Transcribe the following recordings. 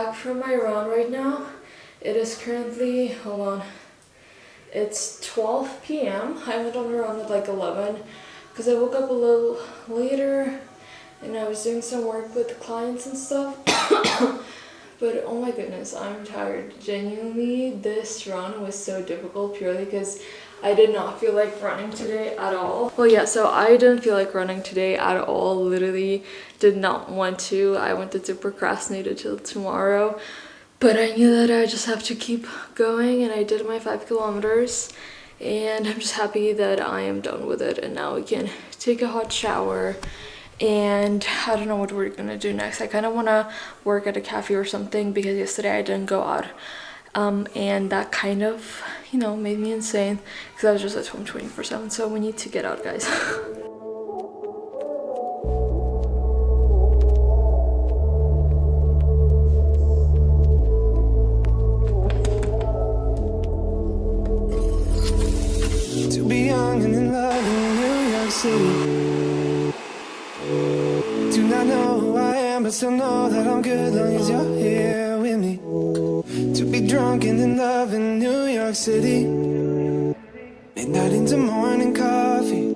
back from my run right now. It is currently, hold on, it's 12 p.m. I went on a run at like 11 because I woke up a little later and I was doing some work with clients and stuff. But oh my goodness, I'm tired. Genuinely, this run was so difficult purely because I did not feel like running today at all. Well, yeah, so I didn't feel like running today at all. Literally did not want to. I wanted to procrastinate it till tomorrow. But I knew that I just have to keep going, and I did my 5 kilometers. And I'm just happy that I am done with it. And now we can take a hot shower. And I don't know what we're gonna do next. I kind of want to work at a cafe or something because yesterday I didn't go out. And that kind of, you know, made me insane because I was just at home 24/7. So we need to get out, guys. To be young and in love in New York City. Do not know who I am, but still know that I'm good long as you're here with me. To be drunk and in love in New York City. Midnight into morning coffee,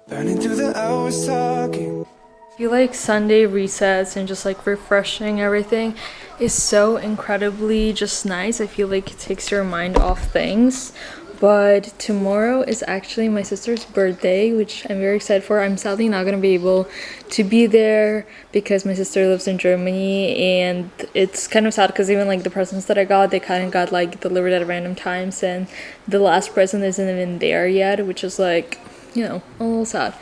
burning through the hours talking. I feel like Sunday resets and just like refreshing everything is so incredibly just nice. I feel like it takes your mind off things. But tomorrow is actually my sister's birthday, which I'm very excited for. I'm sadly not going to be able to be there because my sister lives in Germany, and it's kind of sad because even like the presents that I got, they kind of got like delivered at random times, and the last present isn't even there yet, which is like, you know, a little sad.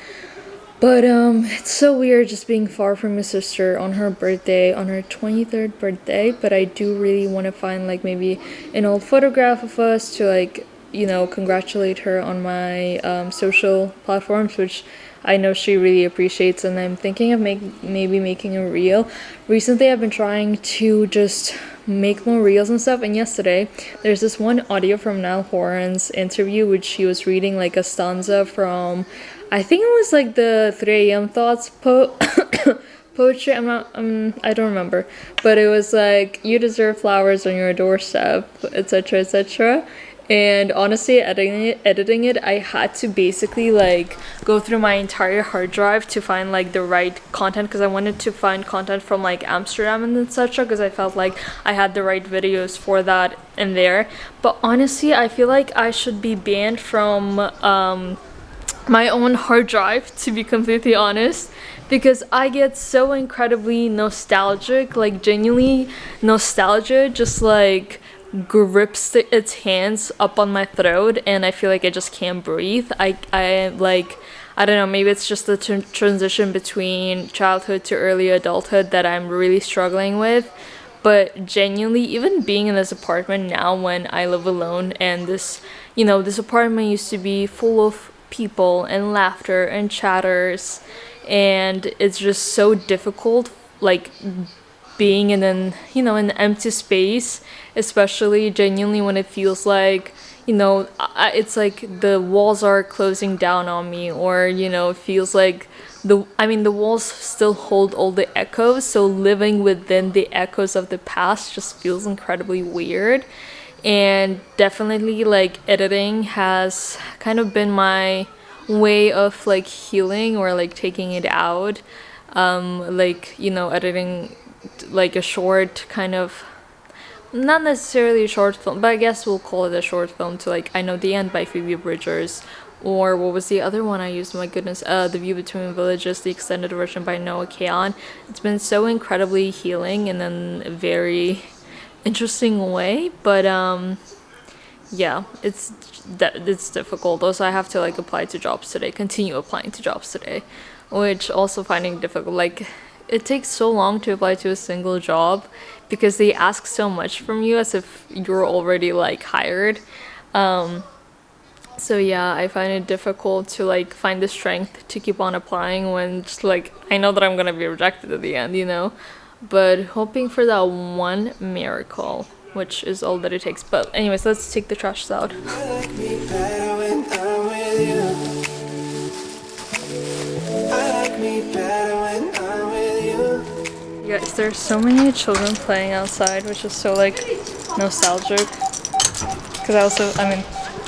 But it's so weird just being far from my sister on her birthday, on her 23rd birthday. But I do really want to find like maybe an old photograph of us to like, you know, congratulate her on my social platforms, which I know she really appreciates. And I'm thinking of maybe making a reel. Recently I've been trying to just make more reels and stuff, and yesterday there's this one audio from Niall Horan's interview, which she was reading like a stanza from, I think it was like the 3 a.m. thoughts poetry. I don't remember, but it was like, you deserve flowers on your doorstep, etc, etc. And honestly, editing it, I had to basically like go through my entire hard drive to find like the right content, because I wanted to find content from like Amsterdam and etc, because I felt like I had the right videos for that in there. But honestly, I feel like I should be banned from my own hard drive, to be completely honest, because I get so incredibly nostalgic, like genuinely nostalgia, just like grips its hands up on my throat, and I feel like I just can't breathe. I don't know, maybe it's just the transition between childhood to early adulthood that I'm really struggling with. But genuinely, even being in this apartment now when I live alone, and this, you know, this apartment used to be full of people and laughter and chatters, and it's just so difficult like being in an, you know, an empty space, especially genuinely when it feels like, you know, it's like the walls are closing down on me, or, you know, it feels like the walls still hold all the echoes, so living within the echoes of the past just feels incredibly weird. And definitely like editing has kind of been my way of like healing, or like taking it out, like, you know, editing like a short kind of, not necessarily a short film, but I guess we'll call it a short film, to like I Know the End by Phoebe Bridgers, or what was the other one I used, my goodness, The View Between Villages, the extended version by Noah Kahan. It's been so incredibly healing in a very interesting way. But yeah, it's difficult. Also, I have to like apply to jobs today, continue applying to jobs today, which also finding difficult. Like, it takes so long to apply to a single job because they ask so much from you as if you're already like hired. So yeah, I find it difficult to like find the strength to keep on applying when just like I know that I'm gonna be rejected at the end, you know, but hoping for that one miracle, which is all that it takes. But anyways, let's take the trash out. I like me better when I'm with you. I like me better when I'm with you. Guys, there's so many children playing outside, which is so like nostalgic. Because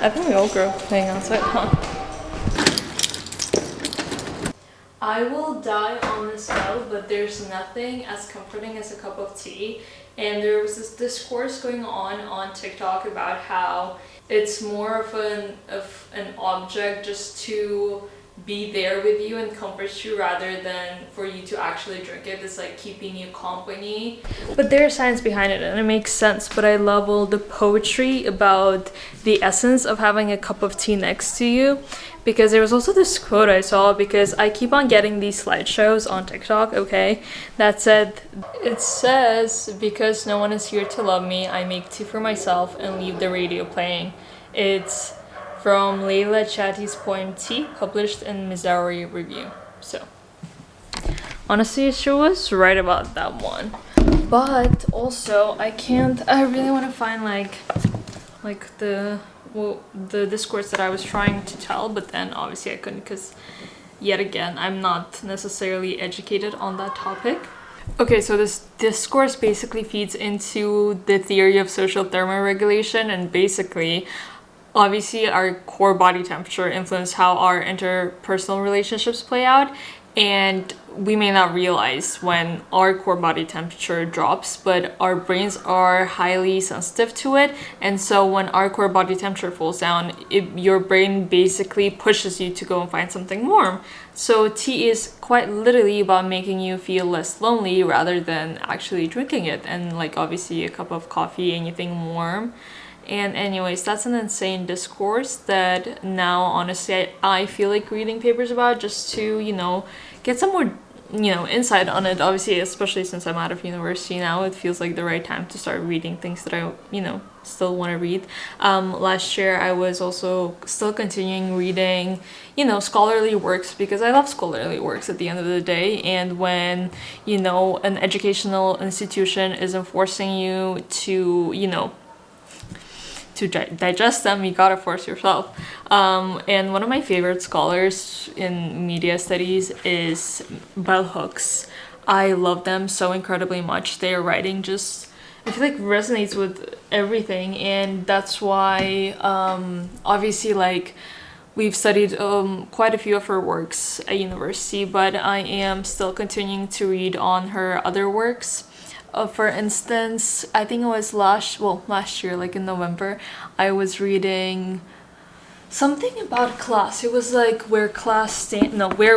I think we all grew up playing outside, huh? I will die on this hill, but there's nothing as comforting as a cup of tea. And there was this discourse going on TikTok about how it's more of an object just to be there with you and comfort you rather than for you to actually drink it. It's like keeping you company. But there's science behind it and it makes sense. But I love all the poetry about the essence of having a cup of tea next to you. Because there was also this quote I saw, because I keep on getting these slideshows on TikTok, okay, that said, it says, because no one is here to love me, I make tea for myself and leave the radio playing. It's from Layla Chatty's poem Tea, published in Missouri Review. So, honestly, she was right about that one. But also, I really want to find like the discourse that I was trying to tell, but then obviously I couldn't because, yet again, I'm not necessarily educated on that topic. Okay, so this discourse basically feeds into the theory of social thermoregulation, and basically, obviously, our core body temperature influences how our interpersonal relationships play out, and we may not realize when our core body temperature drops, but our brains are highly sensitive to it, and so when our core body temperature falls down, your brain basically pushes you to go and find something warm. So tea is quite literally about making you feel less lonely rather than actually drinking it, and like obviously a cup of coffee, anything warm. And anyways, that's an insane discourse that now honestly I feel like reading papers about, just to, you know, get some more, you know, insight on it. Obviously, especially since I'm out of university now, it feels like the right time to start reading things that I, you know, still want to read. Last year I was also still continuing reading, you know, scholarly works, because I love scholarly works at the end of the day. And when, you know, an educational institution is enforcing you to, you know, to digest them, you gotta force yourself. And one of my favorite scholars in media studies is bell hooks. I love them so incredibly much. Their writing just, I feel like, resonates with everything, and that's why obviously like we've studied quite a few of her works at university, but I am still continuing to read on her other works. For instance, I think it was last year, like in November, I was reading something about class. It was like where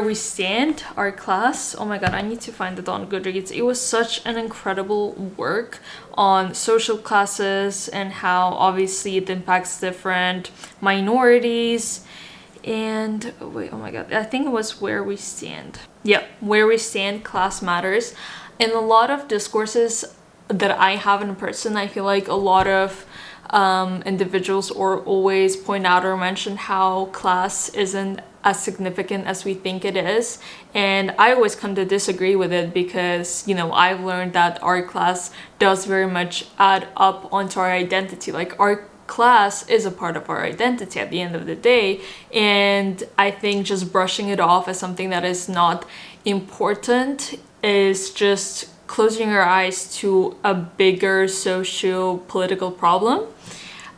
we stand, our class. Oh my god, I need to find it on Goodreads. It was such an incredible work on social classes and how obviously it impacts different minorities. And wait, oh my god, I think it was Where We Stand. Yeah, Where We Stand, Class Matters. In a lot of discourses that I have in person, I feel like a lot of individuals or always point out or mention how class isn't as significant as we think it is. And I always come to disagree with it, because, you know, I've learned that our class does very much add up onto our identity. Like, our class is a part of our identity at the end of the day, and I think just brushing it off as something that is not important is just closing your eyes to a bigger socio-political problem.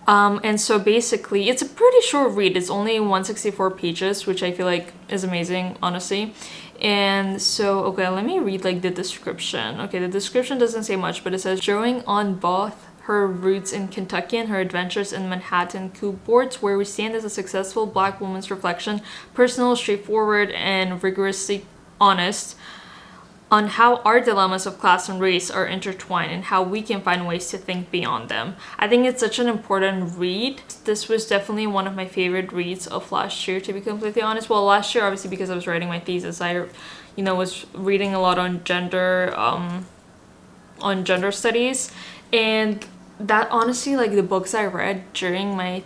And so basically, it's a pretty short read. It's only 164 pages, which I feel like is amazing, honestly. And so, okay, let me read like the description. Okay, the description doesn't say much, but it says, drawing on both her roots in Kentucky and her adventures in Manhattan coup boards, Where We Stand is a successful Black woman's reflection, personal, straightforward, and rigorously honest, on how our dilemmas of class and race are intertwined and how we can find ways to think beyond them. I think it's such an important read. This was definitely one of my favorite reads of last year, to be completely honest. Well, last year, obviously, because I was writing my thesis, I, you know, was reading a lot on gender studies, and that honestly, like the books I read during my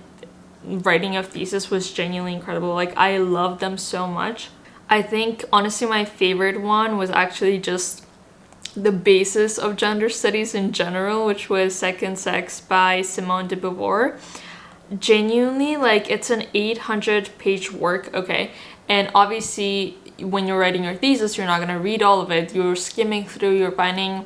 writing of thesis was genuinely incredible. Like, I loved them so much. I think honestly my favorite one was actually just the basis of gender studies in general, which was Second Sex by Simone de Beauvoir. Genuinely, like, it's an 800-page work, okay, and obviously when you're writing your thesis, you're not going to read all of it. You're skimming through, you're finding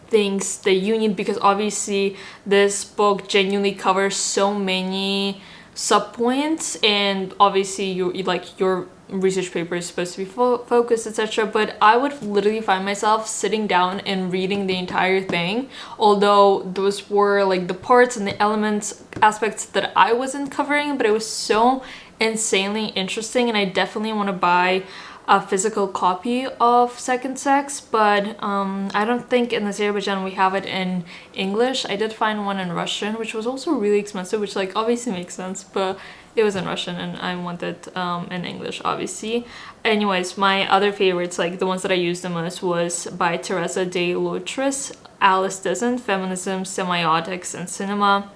things that you need, because obviously this book genuinely covers so many subpoints, and obviously you like your research paper is supposed to be focused, etc. But I would literally find myself sitting down and reading the entire thing, although those were like the parts and the elements, aspects that I wasn't covering, but it was so insanely interesting, and I definitely want to buy a physical copy of Second Sex, but I don't think in Azerbaijan we have it in English. I did find one in Russian, which was also really expensive, which like obviously makes sense, but it was in Russian and I wanted in English, obviously. Anyways, my other favorites, like the ones that I used the most, was by Teresa de Lutris, Alice Doesn't, Feminism, Semiotics, and Cinema.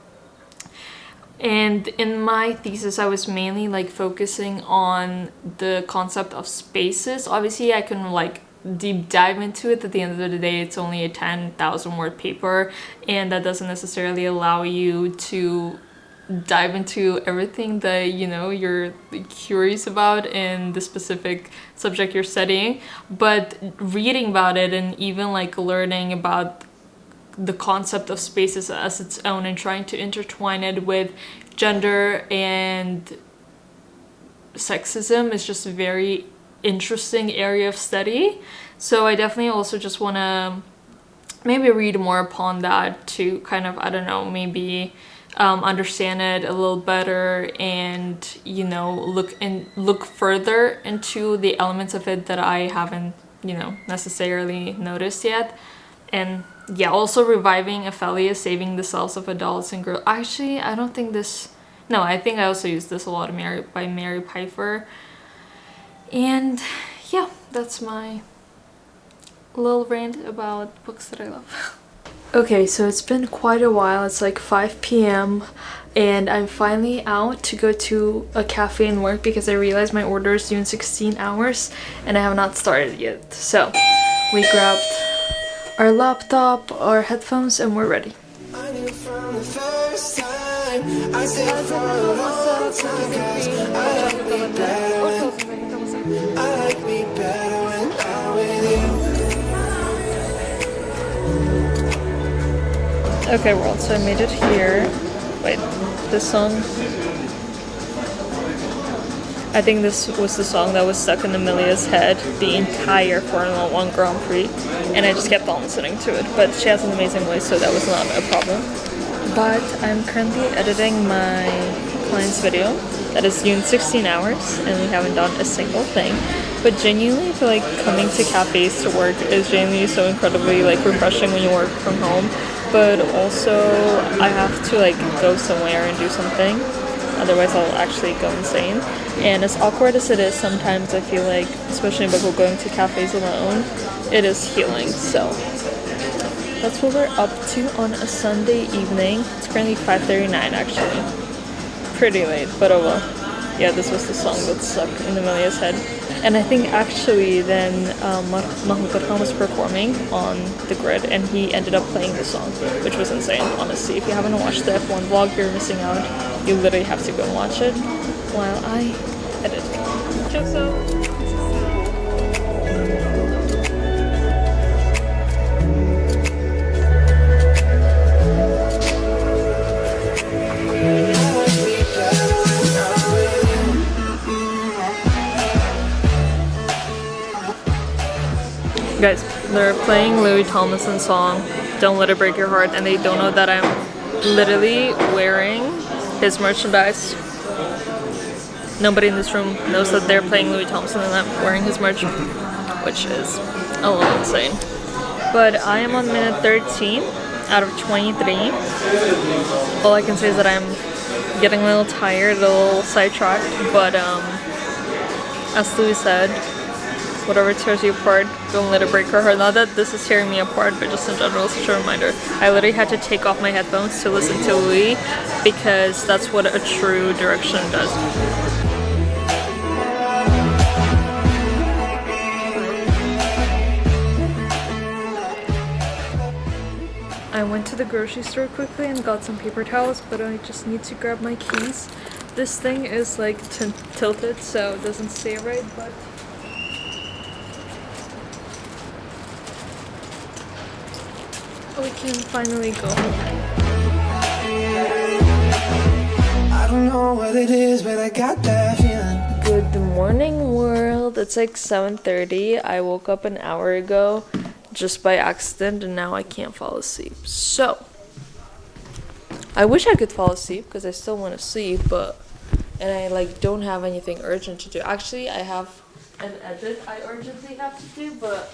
And in my thesis, I was mainly like focusing on the concept of spaces. Obviously, I can like deep dive into it. At the end of the day, it's only a 10,000 word paper, and that doesn't necessarily allow you to dive into everything that, you know, you're curious about in the specific subject you're studying. But reading about it and even like learning about the concept of spaces as its own and trying to intertwine it with gender and sexism is just a very interesting area of study. So I definitely also just want to maybe read more upon that to kind of, I don't know, maybe understand it a little better, and, you know, look further into the elements of it that I haven't, you know, necessarily noticed yet. And yeah, also reviving Ophelia, Saving the Selves of Adults and Girls. Actually, I don't think this... No, I think I also used this a lot by Mary Pfeiffer. And yeah, that's my little rant about books that I love. Okay, so it's been quite a while. It's like 5 p.m. and I'm finally out to go to a cafe and work because I realized my order is due in 16 hours and I have not started yet. So we grabbed our laptop, our headphones, and we're ready. I knew from the first time, I stayed for a long time, 'cause I like me better when I'm with you. Okay, world, so I made it here. Wait, this song? I think this was the song that was stuck in Amelia's head the entire Formula 1 Grand Prix, and I just kept on listening to it. But she has an amazing voice, so that was not a problem. But I'm currently editing my client's video that is due in 16 hours, and we haven't done a single thing. But genuinely, I feel like coming to cafes to work is genuinely so incredibly like refreshing when you work from home. But also, I have to like go somewhere and do something. Otherwise I'll actually go insane. And as awkward as it is, sometimes I feel like, especially about going to cafes alone, it is healing. So that's what we're up to on a Sunday evening. It's currently 5:39 actually. Pretty late, but oh well. Yeah, this was the song that stuck in Amelia's head. And I think actually then Mahmoud Khan was performing on the grid and he ended up playing the song, which was insane, honestly. If you haven't watched the F1 vlog, you're missing out. You literally have to go and watch it while I edit. Guys, they're playing Louis Tomlinson's song, Don't Let It Break Your Heart, and they don't know that I'm literally wearing his merchandise. Nobody in this room knows that they're playing Louis Tomlinson and I'm wearing his merch, which is a little insane. But I am on minute 13 out of 23. All I can say is that I'm getting a little tired, a little sidetracked, but as Louis said, whatever tears you apart, don't let it break your heart. Not that this is tearing me apart, but just in general, such a reminder. I literally had to take off my headphones to listen to Louis because that's what a true direction does. I went to the grocery store quickly and got some paper towels, but I just need to grab my keys. This thing is like tilted, so it doesn't stay right, but can finally go home. I don't know what it is, but I got that feeling. Good morning, world. It's like 7:30. I woke up an hour ago just by accident and now I can't fall asleep. So, I wish I could fall asleep because I still want to sleep, but and I like don't have anything urgent to do. Actually, I have an edit I urgently have to do, but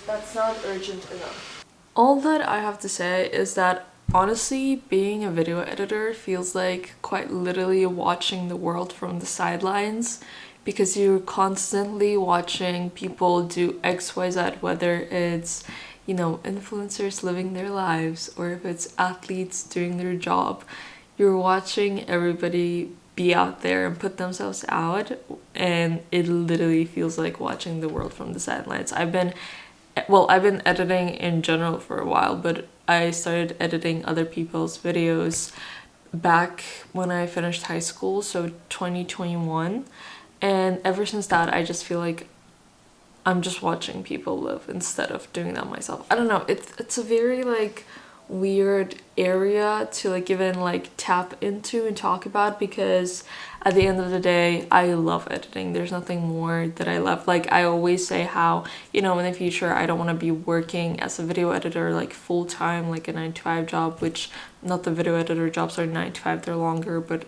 that's not urgent enough. All that I have to say is that honestly, being a video editor feels like quite literally watching the world from the sidelines, because you're constantly watching people do XYZ, whether it's, you know, influencers living their lives or if it's athletes doing their job. You're watching everybody be out there and put themselves out, and it literally feels like watching the world from the sidelines. I've been editing in general for a while, but I started editing other people's videos back when I finished high school, so 2021, and ever since that I just feel like I'm just watching people live instead of doing that myself. I don't know, it's a very like weird area to like even like tap into and talk about, because at the end of the day I love editing. There's nothing more that I love. Like I always say how, you know, in the future I don't want to be working as a video editor like full-time, like a 9-to-5 job, which not the video editor jobs are 9-to-5, they're longer, but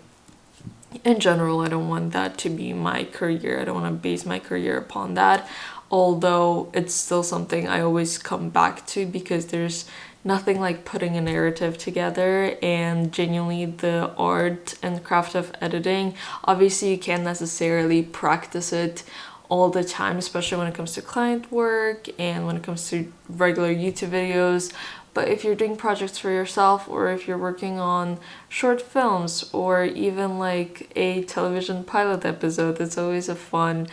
in general I don't want that to be my career. I don't want to base my career upon that, although it's still something I always come back to, because there's nothing like putting a narrative together and genuinely the art and craft of editing. Obviously you can't necessarily practice it all the time, especially when it comes to client work and when it comes to regular YouTube videos. But if you're doing projects for yourself, or if you're working on short films, or even like a television pilot episode, it's always a fun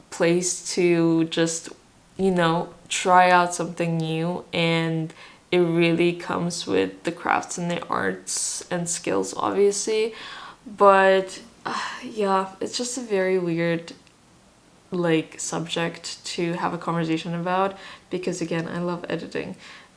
place to just, you know, try out something new. And it really comes with the crafts and the arts and skills, obviously. But yeah, it's just a very weird like subject to have a conversation about, because again, I love editing,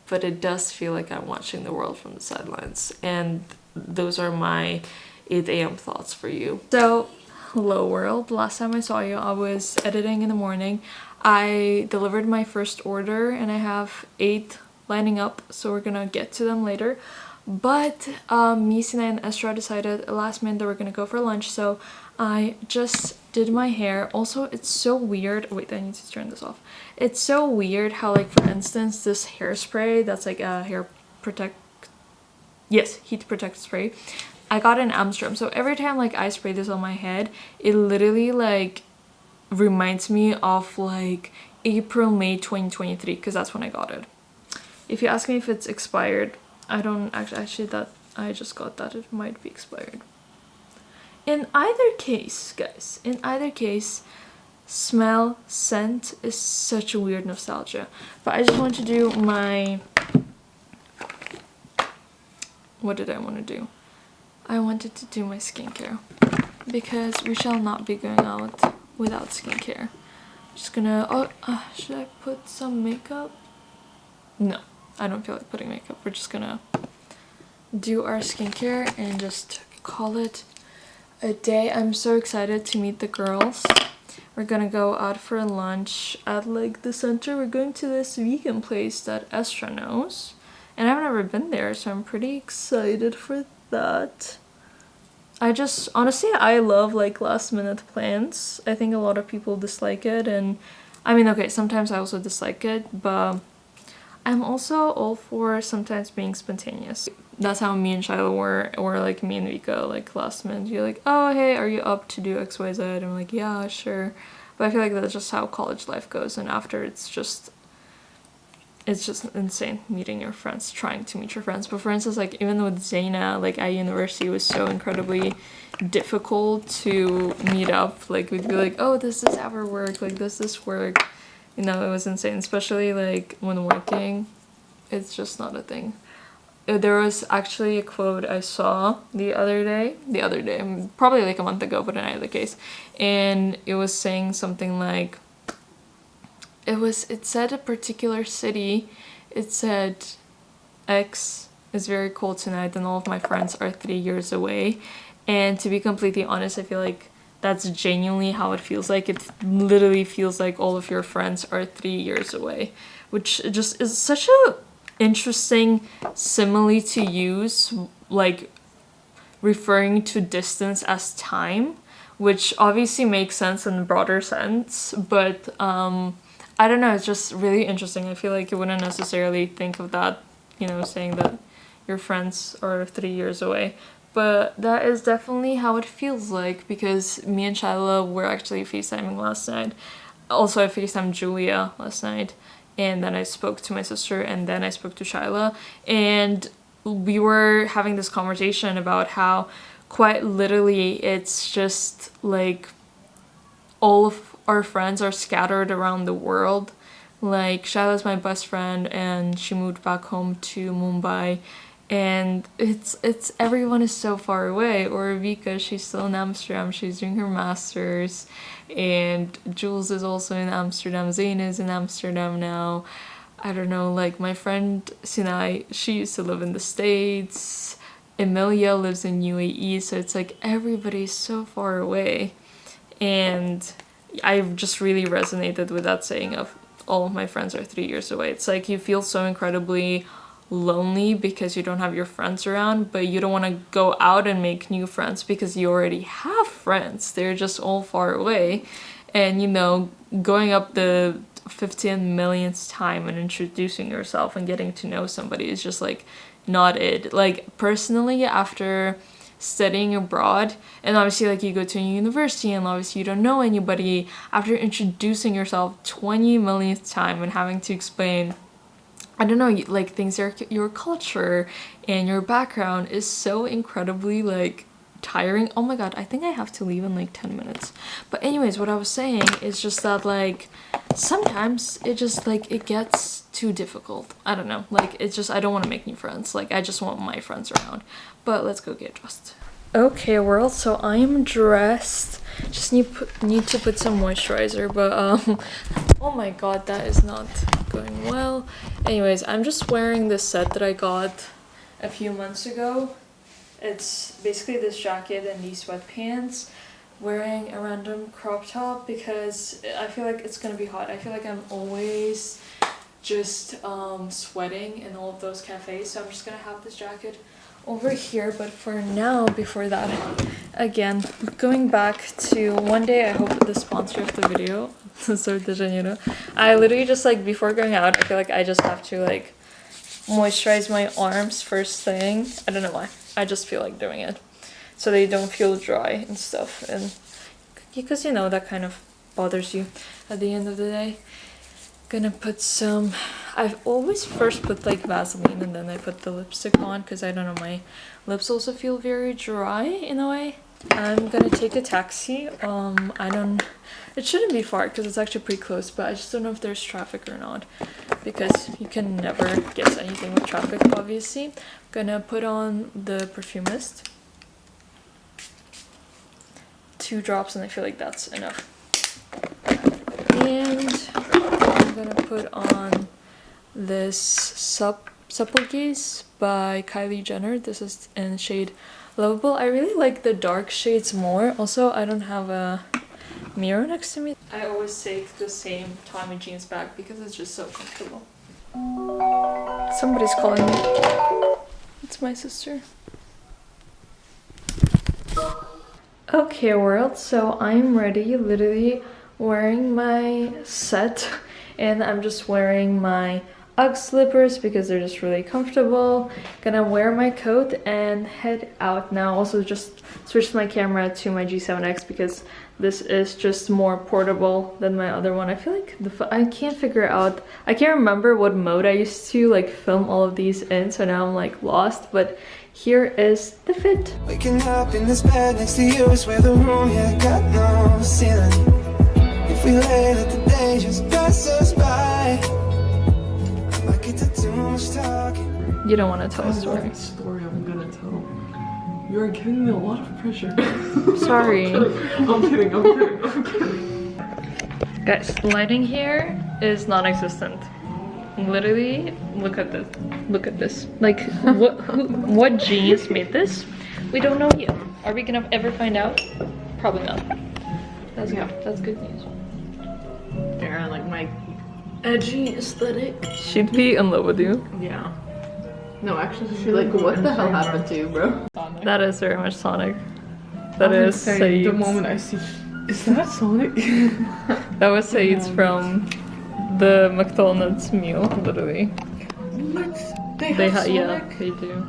but it does feel like I'm watching the world from the sidelines. And those are my 8 a.m. thoughts for you. So, hello world. Last time I saw you, I was editing in the morning. I delivered my first order and I have 8 lining up, so we're gonna get to them later. But me, Sina, and Estra decided last minute that we're gonna go for lunch, so I just did my hair. Also, it's so weird. Wait, I need to turn this off. It's so weird how, like, for instance, this hairspray that's like a heat protect spray, I got in Amsterdam. So every time like I spray this on my head, it literally like reminds me of like April, May 2023, because that's when I got it. If you ask me if it's expired, I don't actually that I just got that it might be expired. In either case, guys, in either case, smell, scent is such a weird nostalgia. But I just want to do my, what did I want to do? I wanted to do my skincare, because we shall not be going out without skincare. Just gonna, should I put some makeup? No, I don't feel like putting makeup. We're just gonna do our skincare and just call it a day. I'm so excited to meet the girls. We're gonna go out for lunch at like the center. We're going to this vegan place that Estra knows, and I've never been there, so I'm pretty excited for that. I just, honestly, I love like last minute plans. I think a lot of people dislike it, and I mean, okay, sometimes I also dislike it, but I'm also all for sometimes being spontaneous. That's how me and Shiloh were, or like me and Vika, like last minute. You're like, oh hey, are you up to do XYZ? I'm like, yeah, sure. But I feel like that's just how college life goes, and after it's just insane meeting your friends, trying to meet your friends. But for instance, like even with Zaina, like at university, it was so incredibly difficult to meet up. Like we'd be like, oh, does this ever work? Like does this work? You know, it was insane, especially like when working. It's just not a thing. There was actually a quote I saw the other day, probably like a month ago, but in either case, and it was saying something like, it said a particular city, it said ex is very cold tonight and all of my friends are 3 years away. And to be completely honest, I feel like that's genuinely how it feels like. It literally feels like all of your friends are 3 years away, which just is such a interesting simile to use, like referring to distance as time, which obviously makes sense in a broader sense, but I don't know, it's just really interesting. I feel like you wouldn't necessarily think of that, you know, saying that your friends are 3 years away. But that is definitely how it feels like, because me and Shiloh were actually FaceTiming last night. Also, I FaceTimed Julia last night, and then I spoke to my sister, and then I spoke to Shiloh, and we were having this conversation about how quite literally it's just like all of our friends are scattered around the world. Like Shiloh's my best friend and she moved back home to Mumbai, and it's everyone is so far away. Or Vika, she's still in Amsterdam, she's doing her masters, and Jules is also in Amsterdam, Zayn is in Amsterdam now. I don't know, like my friend Sinai, she used to live in the States, Emilia lives in UAE, so it's like everybody's so far away. And I've just really resonated with that saying of all of my friends are 3 years away. It's like you feel so incredibly lonely because you don't have your friends around, but you don't want to go out and make new friends because you already have friends. They're just all far away. And you know, going up the 15 millionth time and introducing yourself and getting to know somebody is just like not it. Like personally, after studying abroad, and obviously like you go to a university and obviously you don't know anybody, after introducing yourself 20 millionth time and having to explain, I don't know, like things like your culture and your background is so incredibly like tiring. Oh my god, I think I have to leave in like 10 minutes. But anyways, what I was saying is just that like sometimes it just like it gets too difficult. I don't know, like it's just I don't want to make new friends. Like I just want my friends around. But let's go get dressed. Okay world, so I am dressed. Just need to put some moisturizer, but oh my god, that is not going well. Anyways, I'm just wearing this set that I got a few months ago. It's basically this jacket and these sweatpants, wearing a random crop top because I feel like it's gonna be hot. I feel like I'm always just sweating in all of those cafes, so I'm just gonna have this jacket over here. But for now, before that, again, going back to one day, I hope the sponsor of the video, Sur de Janeiro, I literally just like before going out, I feel like I just have to like moisturize my arms first thing. I don't know why, I just feel like doing it so they don't feel dry and stuff, and because you know that kind of bothers you at the end of the day. Gonna put some, I've always first put like Vaseline and then I put the lipstick on because I don't know, my lips also feel very dry in a way. I'm gonna take a taxi. It shouldn't be far because it's actually pretty close, but I just don't know if there's traffic or not because you can never guess anything with traffic, obviously. Gonna put on the perfume mist, 2 drops, and I feel like that's enough. And I'm gonna put on this Supple Gaze by Kylie Jenner. This is in shade Lovable. I really like the dark shades more. Also, I don't have a mirror next to me. I always take the same Tommy jeans bag because it's just so comfortable. Somebody's calling me. It's my sister. Okay world, so I'm ready, literally wearing my set, and I'm just wearing my Ugg slippers because they're just really comfortable. Gonna wear my coat and head out now. Also just switched my camera to my G7X because this is just more portable than my other one. I feel like I can't remember what mode I used to like film all of these in, so now I'm like lost, but here is the fit. Waking up in this bed next to you is where the room, yeah, got no ceiling. If we let the day just pass us by, I might get to too much talking. You don't want to tell a story. What story I'm gonna tell? You're giving me a lot of pressure. Sorry. I'm kidding. Guys, lighting here is non-existent. Literally, look at this. Look at this. Like, what genius made this? We don't know yet. Are we gonna ever find out? Probably not. That's good news. Yeah, like my edgy aesthetic. She'd be in love with you. Yeah. No, actually, she's like, what the hell happened to you, bro? That is very much Sonic. That is Saeed's. The moment I see, is that Sonic? That was Saeed's from the McDonald's meal, literally. What? They Yeah, they do.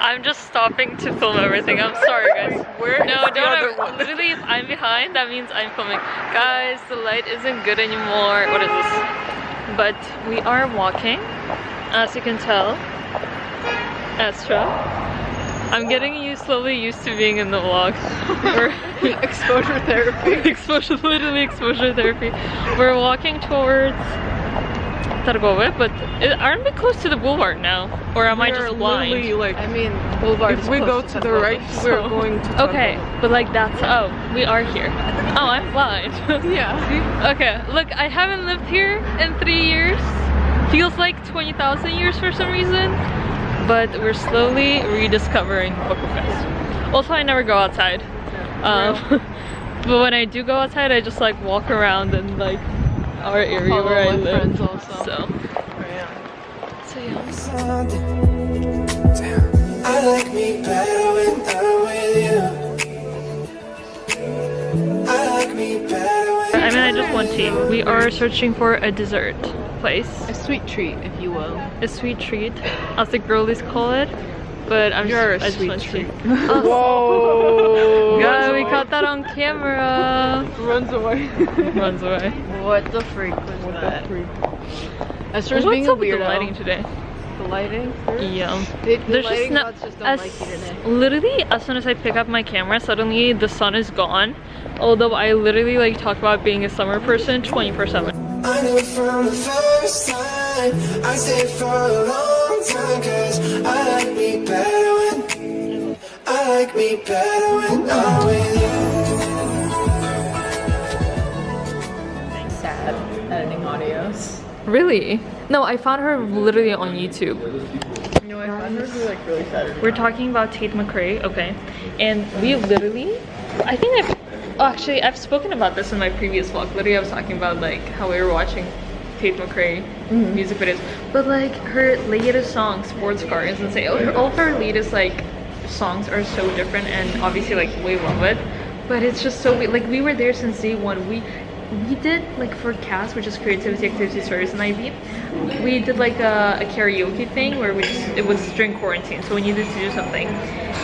I'm just stopping to film everything. I'm sorry, guys. Literally, if I'm behind, that means I'm filming. Guys, the light isn't good anymore. What is this? But we are walking, as you can tell. Astra. I'm getting slowly used to being in the vlog. Exposure therapy. Literally exposure therapy. We're walking towards Targove, but aren't we close to the boulevard now? Or am I just blind? Like, I mean, boulevard. if we go to the right, we're going to Targove. Okay, but like that's, oh, we are here. Oh, I'm blind. Yeah, see? Okay, look, I haven't lived here in 3 years. Feels like 20,000 years for some reason. But we're slowly rediscovering Bucharest. Also, I never go outside. But when I do go outside, I just like walk around in like our area where I live. Also. So yeah. I like me better when I'm with you. I like me better when I mean, I just want tea. We are searching for a dessert place. A sweet treat, if you will. A sweet treat, as the girlies call it. But I just want tea. Whoa! God, we caught that on camera. Runs away. Runs away. What the freak was that? Esther's What's being a up with the weirdo. lighting today? The lighting? Yeah. The There's lighting just gods just don't like you today. literally, as soon as I pick up my camera, suddenly the sun is gone. Although I literally like talk about being a summer person 24/7. I knew from the first time I stayed for a long time, 'cause I like me better when I'm with you. Sad. Editing audios. Really? No, I found her literally on YouTube. No, I find her to be like really sad. We're talking about Tate McRae, okay? And we literally, I think I've spoken about this in my previous vlog. Literally, I was talking about like how we were watching Tate McRae music videos. But like her latest song, Sports Car, is insane. All of her latest like songs are so different, and obviously like we love it. But it's just so like we were there since day one. We did like for CAS, which is Creativity, Activity, Stories, and IB. We did like a karaoke thing where it was during quarantine, so we needed to do something,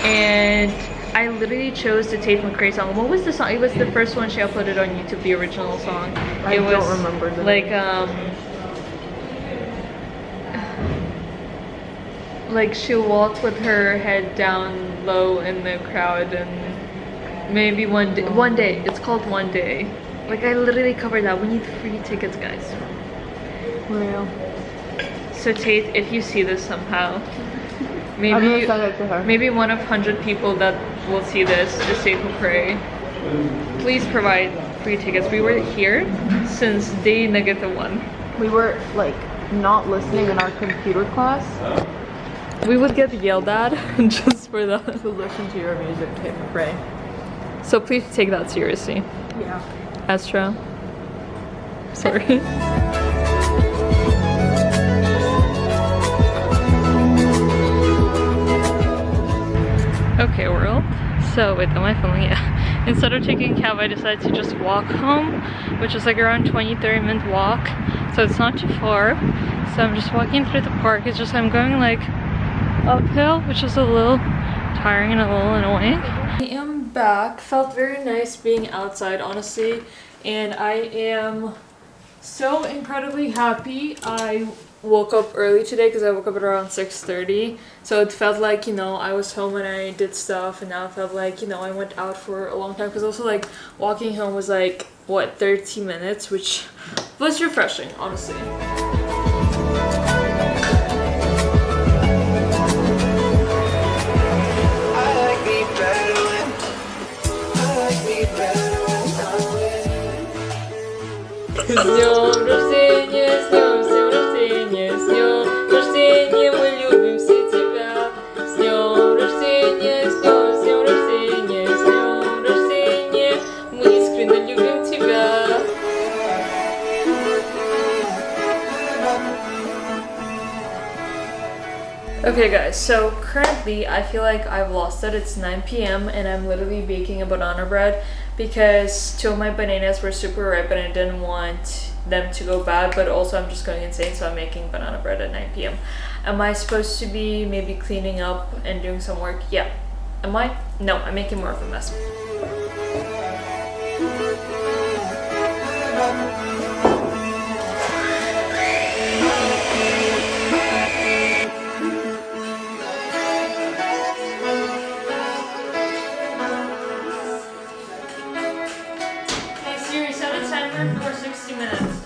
and I literally chose the Tate McRae song. What was the song? It was the first one she uploaded on YouTube, the original song. I don't remember the like name. Like she'll walk with her head down low in the crowd, and maybe one day. It's called One Day. Like I literally covered that. We need free tickets, guys. Real. So Tate, if you see this somehow, I'm gonna send it to her. maybe one of 100 people that will see this is Tate McRae. Please provide free tickets. We were here since day -1. We were like not listening in our computer class We would get yelled at just for that. to listen to your music, Tate McRae. So please take that seriously. Yeah. Astra. Sorry. Okay, world. So wait, am I filming? Yeah. Instead of taking a cab, I decided to just walk home, which is like around 20-30 minute walk. So it's not too far. So I'm just walking through the park. It's just I'm going like uphill, which is a little tiring and a little annoying. I am back. Felt very nice being outside, honestly. And I am so incredibly happy. I woke up early today because I woke up at around 6:30, so it felt like, you know, I was home and I did stuff, and now it felt like, you know, I went out for a long time, because also like walking home was like what, 30 minutes, which was refreshing, honestly. С днем рождения, с днем рождения, с Okay guys, so currently I feel like I've lost it. It's 9 p.m. and I'm literally baking a banana bread because 2 of my bananas were super ripe and I didn't want them to go bad, but also I'm just going insane, so I'm making banana bread at 9 p.m. Am I supposed to be maybe cleaning up and doing some work? Yeah. Am I? No, I'm making more of a mess. Hey Siri, set a timer for 60 minutes.